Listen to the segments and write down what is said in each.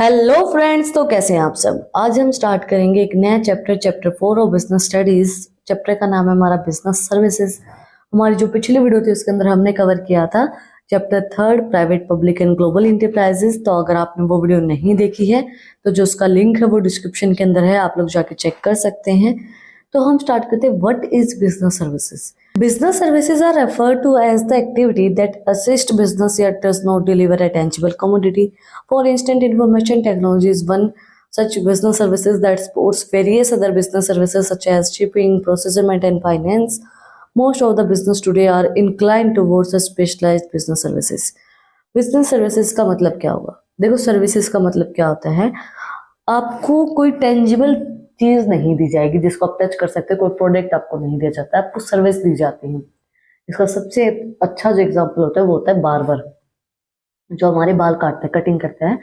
Hello friends, तो कैसे हैं आप सब। आज हम स्टार्ट करेंगे एक नया chapter 4 of business studies. Chapter का नाम है हमारा बिजनेस सर्विसेज। हमारी जो पिछली वीडियो थी उसके अंदर हमने कवर किया था chapter 3 private public and global enterprises. तो अगर आपने वो वीडियो नहीं देखी है तो जो उसका लिंक है वो डिस्क्रिप्शन के अंदर है, आप लोग जाके चेक कर सकते हैं। तो हम स्टार्ट करते हैं, what is business services. Business services are referred to as the activity that assist business yet does not deliver a tangible commodity. For instance, information technology is one such business services that supports various other business services such as shipping, procurement, and finance. Most of the business today are inclined towards a specialized business services. Business services का मतलब क्या होगा? देखो, services का मतलब क्या होता है, आपको कोई टेंजिबल चीज नहीं दी जाएगी जिसको आप टच कर सकते हैं, कोई प्रोडक्ट आपको नहीं दिया जाता है, आपको सर्विस दी जाती है। इसका सबसे अच्छा जो एग्जांपल होता है वो होता है बार्बर, जो हमारे बाल काटता है, कटिंग करता है।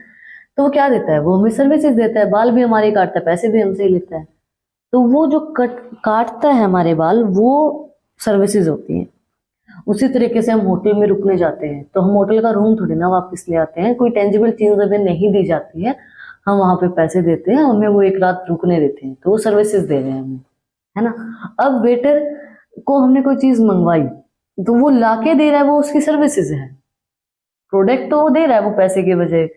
तो वो क्या देता है, वो हमें सर्विसेज देता है, बाल भी हमारे काटता है, पैसे भी हमसे ही लेता है। तो वो जो काटता है हमारे बाल, वो सर्विसेज होती हैं। उसी तरीके से हम होटल में रुकने जाते हैं तो हम होटल का रूम थोड़ी ना वापस ले आते हैं, कोई टेंजिबल चीज हमें नहीं दी जाती है, हम वहां पे पैसे देते हैं, हमें वो एक रात रुकने देते हैं, तो वो सर्विसेज दे रहे हैं हमें, है ना। अब वेटर को हमने कोई चीज मंगवाई तो वो लाके दे रहा है, वो उसकी सर्विसेज है। प्रोडक्ट तो वो दे रहा है वो पैसे के बजाय,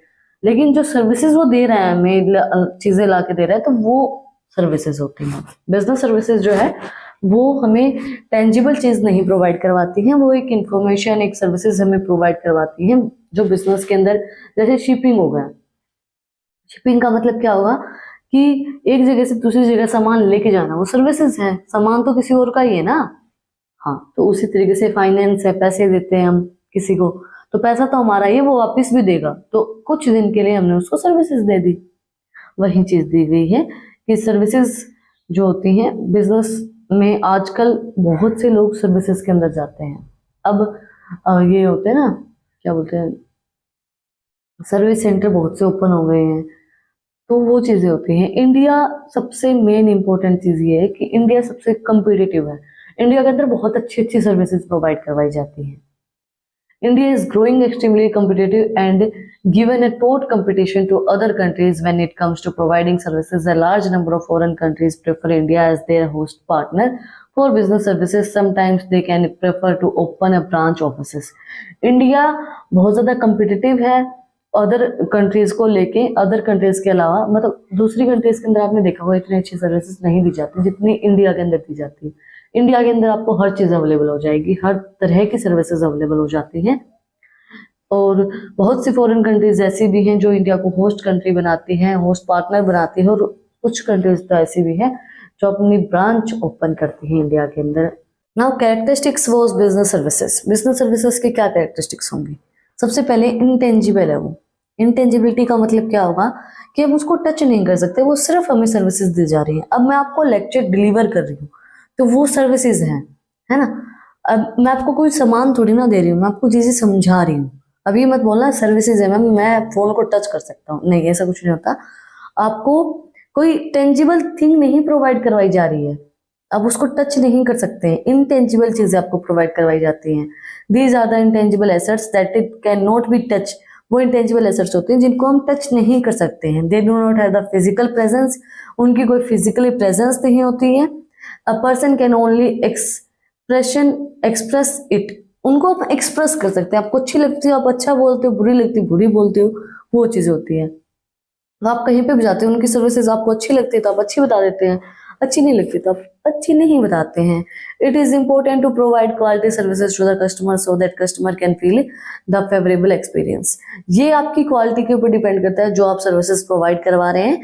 लेकिन जो सर्विसेज वो दे रहा है हमें, चीजें लाके दे रहा है, तो वो सर्विसेज होती हैं। बिजनेस सर्विसेज जो है वो हमें टेंजिबल चीज नहीं प्रोवाइड करवाती हैं, वो एक इंफॉर्मेशन, एक सर्विसेज हमें प्रोवाइड करवाती हैं जो बिजनेस के अंदर, जैसे शिपिंग हो गया। शिपिंग का मतलब क्या होगा कि एक जगह से दूसरी जगह सामान लेके जाना, वो सर्विसेज है, सामान तो किसी और का ही है ना। हाँ, तो उसी तरीके से फाइनेंस है, पैसे देते हैं हम किसी को, तो पैसा तो हमारा ही है, वो वापस भी देगा, तो कुछ दिन के लिए हमने उसको सर्विसेज दे दी। वही चीज दी गई है कि सर्विसेज जो होती हैं बिजनेस में, आजकल बहुत से लोग सर्विसेज के अंदर जाते हैं। अब ये होते हैं ना, क्या बोलते हैं, सर्विस सेंटर बहुत से ओपन हो गए हैं, तो वो चीजें होती हैं। इंडिया सबसे मेन इंपॉर्टेंट चीज ये है कि इंडिया सबसे कम्पिटिटिव है। इंडिया के अंदर बहुत अच्छी अच्छी सर्विसेज प्रोवाइड करवाई जाती हैं। India is growing extremely competitive and given a taught competition to other countries when it comes to providing services. A large number of foreign countries prefer India as their host partner for business services. Sometimes they can prefer to open a branch offices. India बहुत ज़्यादा competitive है other countries को लेके। Other countries के अलावा, मतलब दूसरी countries के अंदर आपने देखा होगा इतनी अच्छी सर्विसेज नहीं दी जाती जितनी इंडिया के अंदर दी जाती है। इंडिया के अंदर आपको हर चीज अवेलेबल हो जाएगी, हर तरह की सर्विसेज अवेलेबल हो जाती हैं। और बहुत सी फॉरेन कंट्रीज ऐसी भी हैं जो इंडिया को होस्ट कंट्री बनाती हैं, होस्ट पार्टनर बनाती हैं, और कुछ कंट्रीज तो ऐसी भी हैं जो अपनी ब्रांच ओपन करती हैं इंडिया के अंदर। Now characteristics of business services. Business services की क्या कैरेक्टरिस्टिक्स होंगी? सबसे पहले इंटेंजिबल है वो। इंटेंजिबिलिटी का मतलब क्या होगा कि हम उसको टच नहीं कर सकते, वो सिर्फ हमें सर्विसेज दी जा रही है। अब मैं आपको लेक्चर डिलीवर कर रही हूँ तो वो सर्विसेज हैं, है ना। अब मैं आपको कोई सामान थोड़ी ना दे रही हूँ, मैं आपको चीजें समझा रही हूँ। अब ये मत बोलना सर्विसेज है मैम, मैं फोन को टच कर सकता हूँ, नहीं, ऐसा कुछ नहीं होता। आपको कोई टेंजिबल थिंग नहीं प्रोवाइड करवाई जा रही है, आप उसको टच नहीं कर सकते हैं। इनटेंजिबल चीजें आपको प्रोवाइड करवाई जाती हैं। These are the intangible assets that it can not be touch. वो इंटेंजिबल एसेट्स होते हैं जिनको हम टच नहीं कर सकते हैं। They do not have the physical presence, उनकी कोई फिजिकली प्रेजेंस नहीं होती है। A person can only express it, उनको आप एक्सप्रेस कर सकते हैं। आपको अच्छी लगती है आप अच्छा बोलते हो, बुरी लगती है बुरी बोलते हो, वो चीजें होती है। आप कहीं पे भी जाते हो, उनकी सर्विसेज आपको अच्छी लगती है तो आप अच्छी बता देते हैं, अच्छी नहीं लगती तो आप अच्छी नहीं बताते हैं। It is important to provide quality services to the customer so that customer can feel the favourable experience. ये आपकी क्वालिटी के ऊपर डिपेंड करता है जो आप सर्विसेज प्रोवाइड करवा रहे हैं,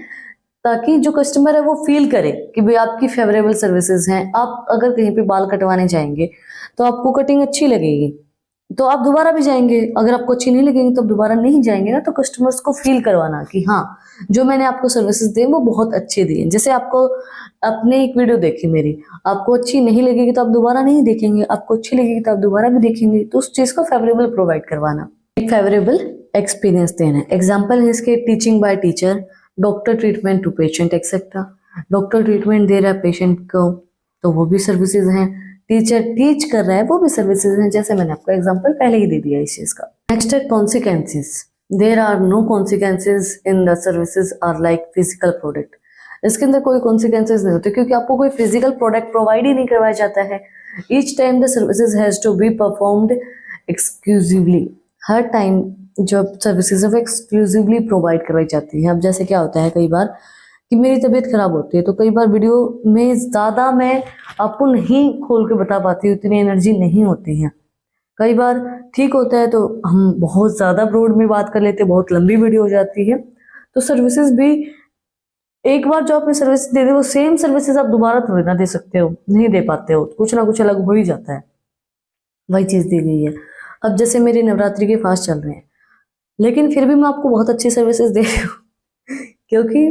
ताकि जो कस्टमर है वो फील करे कि भाई आपकी फेवरेबल सर्विसेज हैं। आप अगर कहीं पे बाल कटवाने जाएंगे तो आपको कटिंग अच्छी लगेगी तो आप दोबारा भी जाएंगे, अगर आपको अच्छी नहीं लगेगी तो आप दोबारा नहीं जाएंगे ना। तो कस्टमर्स को फील करवाना कि हाँ, जो मैंने आपको सर्विसेज दी वो बहुत अच्छी दी है। जैसे आपको आपने एक वीडियो देखी मेरी, आपको अच्छी नहीं लगेगी तो आप दोबारा नहीं देखेंगे, आपको अच्छी लगेगी तो आप दोबारा भी देखेंगे। तो उस चीज को फेवरेबल प्रोवाइड करवाना, एक फेवरेबल एक्सपीरियंस देना। एग्जाम्पल है इसके teaching by teacher, doctor treatment to patient etcetera. Doctor treatment दे रहा है पेशेंट को तो वो भी सर्विसेज हैं। टीचर टीच कर रहा है वो भी सर्विसेज हैं, जैसे मैंने आपको एग्जांपल पहले ही दे दिया इस चीज का। नेक्स्ट है consequences. There are no consequences in the services are like physical product. इसके अंदर कोई कॉन्सिक्वेंसेज नहीं होते क्योंकि आपको कोई फिजिकल प्रोडक्ट प्रोवाइड ही नहीं करवाया जाता है। Each time the services has to be performed exclusively. हर टाइम जो सर्विसेज है वो एक्सक्लूसिवली प्रोवाइड करवाई जाती है। अब जैसे क्या होता है कई बार कि मेरी तबीयत खराब होती है तो कई बार वीडियो में ज़्यादा मैं आपको नहीं खोल के बता पाती, उतनी एनर्जी नहीं होती है। कई बार ठीक होता है तो हम बहुत ज़्यादा ब्रॉड में बात कर लेते हैं, बहुत लंबी वीडियो हो जाती है। तो सर्विसेज भी एक बार जो आपने सर्विस दे दी वो सेम सर्विसेज आप दोबारा थोड़ी ना दे सकते हो, नहीं दे पाते हो, कुछ ना कुछ अलग हो ही जाता है। वही चीज़ दी गई है। अब जैसे मेरे नवरात्रि के फास्ट चल रहे हैं लेकिन फिर भी मैं आपको बहुत अच्छी सर्विसेज दे रही हूँ क्योंकि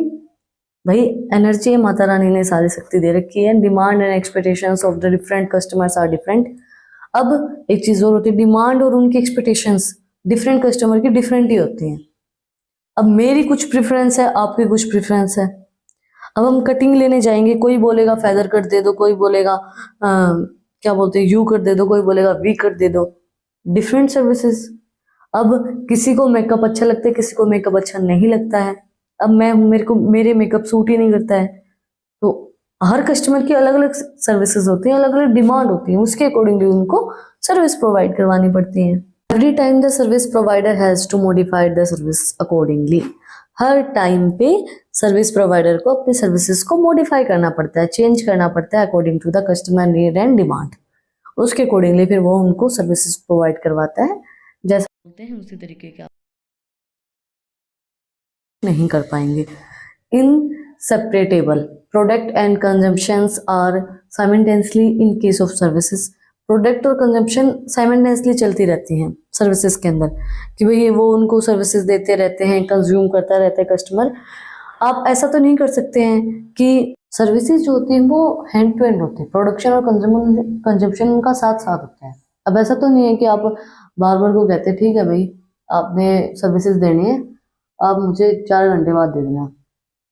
भाई एनर्जी है, माता रानी ने सारी शक्ति दे रखी है। Demand and expectations of the different customers are different. अब एक चीज और होती है, डिमांड और उनकी एक्सपेक्टेशंस डिफरेंट कस्टमर की डिफरेंट ही होती हैं। अब मेरी कुछ प्रेफरेंस है, आपकी कुछ प्रेफरेंस है। अब हम कटिंग लेने जाएंगे, कोई बोलेगा फेदर कट दे दो, कोई बोलेगा क्या बोलते हैं यू कट दे दो, कोई बोलेगा वी कट दे दो। Different services. अब किसी को मेकअप अच्छा लगता है, किसी को मेकअप अच्छा नहीं लगता है। अब मेरे को मेरे मेकअप सूट ही नहीं करता है। तो हर कस्टमर की अलग अलग सर्विसेज होती हैं, अलग अलग डिमांड होती है, उसके अकॉर्डिंगली उनको सर्विस प्रोवाइड करवानी पड़ती है। Every time the service provider has to modify the service accordingly. हर टाइम पे सर्विस प्रोवाइडर को अपनी सर्विसेज को मॉडिफाई करना पड़ता है, चेंज करना पड़ता है according to the customer need and demand. उसके अकॉर्डिंगली फिर वो उनको सर्विसेज प्रोवाइड करवाता है। जैसा बोलते हैं उसी तरीके के आप नहीं कर पाएंगे। Inseparable product and consumptions are simultaneously in case of services. Product और कंजम्पशन साइमल्टेनियसली चलती रहती हैं सर्विसेज के अंदर कि भाई वो उनको सर्विसेज देते रहते हैं, कंज्यूम करता रहता है कस्टमर। आप ऐसा तो नहीं कर सकते हैं कि सर्विसेज जो होती है वो हैंड टू हैंड होती है, प्रोडक्शन और कंजम्पशन उनका साथ साथ होता है। अब ऐसा तो नहीं है कि आप बार बार को कहते हैं ठीक है भाई आपने सर्विसेज देनी है, आप मुझे 4 घंटे बाद दे देना,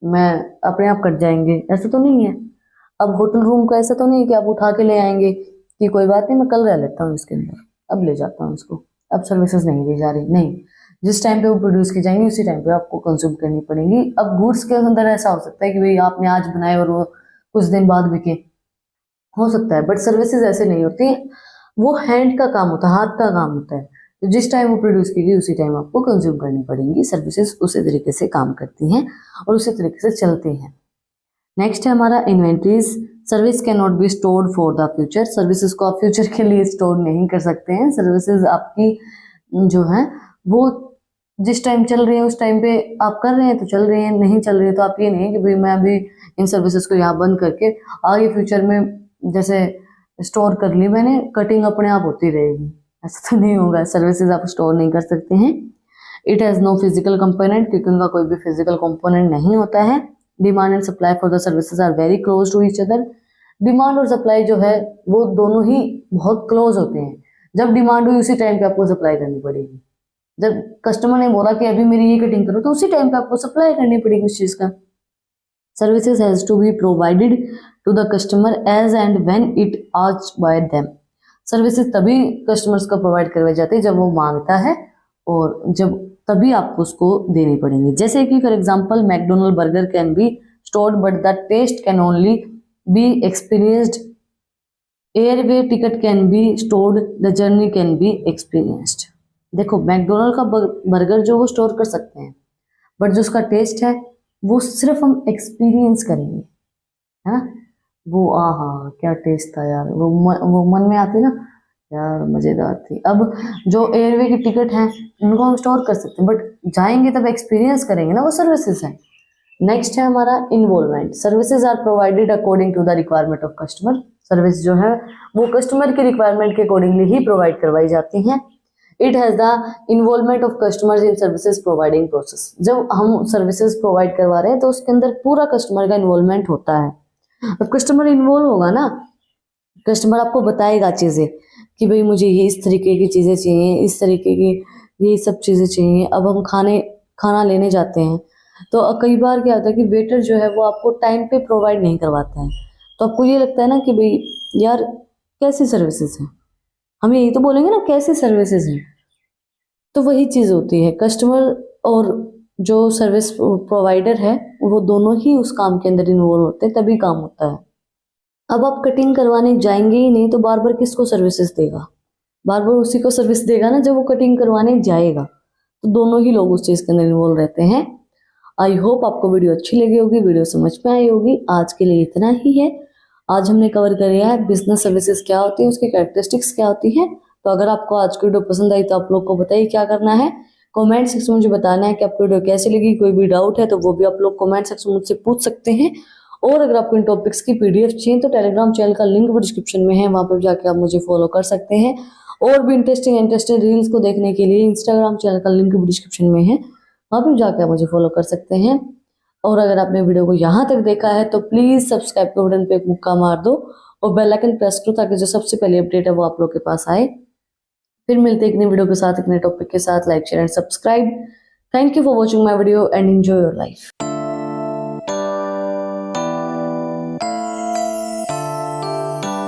मैं अपने आप कट जाएंगे, ऐसा तो नहीं है। अब होटल रूम का ऐसा तो नहीं है कि आप उठा के ले आएंगे कि कोई बात नहीं मैं कल रह लेता हूँ इसके अंदर, अब ले जाता हूँ इसको, अब सर्विसेज नहीं दी जा रही। नहीं, जिस टाइम पे वो प्रोड्यूस की जाएंगी उसी टाइम पे आपको कंज्यूम करनी पड़ेगी। अब गुड्स के अंदर ऐसा हो सकता है कि भाई आपने आज बनाए और वो कुछ दिन बाद बिके, हो सकता है, बट सर्विसेज ऐसे नहीं होती। वो हैंड का काम होता है, हाथ का काम होता है। तो जिस टाइम वो प्रोड्यूस की गई उसी टाइम आपको कंज्यूम करनी पड़ेंगी। सर्विसेज उसी तरीके से काम करती हैं और उसी तरीके से चलती हैं। नेक्स्ट है हमारा inventories. Service can not be stored for the future. Services को आप फ्यूचर के लिए स्टोर नहीं कर सकते हैं। सर्विसेज आपकी जो है वो जिस टाइम चल रही है उस टाइम पे आप कर रहे हैं तो चल रही है, नहीं चल रही है तो आप ये नहीं कि भाई मैं अभी इन सर्विसेज को यहाँ बंद करके आगे फ्यूचर में जैसे स्टोर कर ली मैंने, कटिंग अपने आप होती रहेगी, ऐसा तो नहीं होगा। सर्विसेज आप स्टोर नहीं कर सकते हैं। It has no physical component, क्योंकि उनका कोई भी फिजिकल कंपोनेंट नहीं होता है। Demand and supply for the services are very close to each other. Demand और सप्लाई जो है वो दोनों ही बहुत क्लोज होते हैं। जब डिमांड हुई उसी टाइम पे आपको सप्लाई करनी पड़ेगी। जब कस्टमर ने बोला कि अभी मेरी ये कटिंग करो तो उसी टाइम पे आपको सप्लाई करनी पड़ेगी उस चीज का। Services has to be provided to the customer as and when it asked by them. Services तभी कस्टमर्स को प्रोवाइड करवाई जाती है जब वो मांगता है और जब तभी आपको उसको देनी पड़ेंगी। जैसे कि for example McDonald burger can be stored but the taste can only be experienced. Airway ticket can be stored, the journey can be experienced. देखो मैकडोनल्ड का बर्गर जो वो स्टोर कर सकते हैं बट जो उसका टेस्ट है वो सिर्फ हम एक्सपीरियंस करेंगे, है ना। वो आहा क्या टेस्ट था यार, वो मन में आती ना यार, मजेदार थी। अब जो एयरवे की टिकट है उनको हम स्टोर कर सकते हैं बट जाएंगे तब एक्सपीरियंस करेंगे ना, वो सर्विसेज है। नेक्स्ट है हमारा involvement. Services are provided according to the requirement of customer. Service जो है वो कस्टमर के रिक्वायरमेंट के अकॉर्डिंगली ही प्रोवाइड करवाई जाती हैं। It has the involvement of customers in services providing process. जब हम सर्विसेज प्रोवाइड करवा रहे हैं तो उसके अंदर पूरा कस्टमर का इन्वॉल्वमेंट होता है। अब कस्टमर इन्वॉल्व होगा ना, कस्टमर आपको बताएगा चीज़ें कि भाई मुझे ये इस तरीके की चीज़ें चाहिए, इस तरीके की ये सब चीज़ें चाहिए। अब हम खाना लेने जाते हैं तो कई बार क्या होता है कि वेटर जो है वो आपको टाइम पे प्रोवाइड नहीं करवाता है, तो आपको ये लगता है ना कि भाई यार कैसी सर्विसेज हैं, हम यही तो बोलेंगे ना कैसी सर्विसेज हैं। तो वही चीज़ होती है, कस्टमर और जो सर्विस प्रोवाइडर है वो दोनों ही उस काम के अंदर इन्वॉल्व होते हैं, तभी काम होता है। अब आप कटिंग करवाने जाएंगे ही नहीं तो बार बार किसको सर्विसेज देगा? बार बार उसी को सर्विस देगा ना जब वो कटिंग करवाने जाएगा। तो दोनों ही लोग उस चीज़ के अंदर इन्वॉल्व रहते हैं। आई होप आपको वीडियो अच्छी लगी होगी, वीडियो समझ में आई होगी। आज के लिए इतना ही है। आज हमने कवर किया है बिजनेस सर्विसेज क्या होती है, उसकी कैरेक्टरिस्टिक्स क्या होती है। तो अगर आपको आज की वीडियो पसंद आई तो आप लोग को बताइए क्या करना है। कमेंट सेक्शन में मुझे बताना है कि आपको वीडियो कैसी लगी। कोई भी डाउट है तो वो भी आप लोग कमेंट सेक्शन में मुझसे पूछ सकते हैं। और अगर आपको इन टॉपिक्स की पीडीएफ चाहिए तो टेलीग्राम चैनल का लिंक भी डिस्क्रिप्शन में है, वहाँ पर जाके आप मुझे फॉलो कर सकते हैं। और भी इंटरेस्टिंग रील्स को देखने के लिए इंस्टाग्राम चैनल का लिंक भी डिस्क्रिप्शन में है, वहाँ पर जाके आप मुझे फॉलो कर सकते हैं। और अगर आपने वीडियो को यहाँ तक देखा है तो प्लीज़ सब्सक्राइब के बटन पे एक मुक्का मार दो और बेल आइकन प्रेस करो ताकि जो सबसे पहले अपडेट है वो आप लोग के पास आए। फिर मिलते हैं एक नई वीडियो के साथ, एक नए टॉपिक के साथ। Like share and subscribe. Thank you for watching my video and enjoy your life.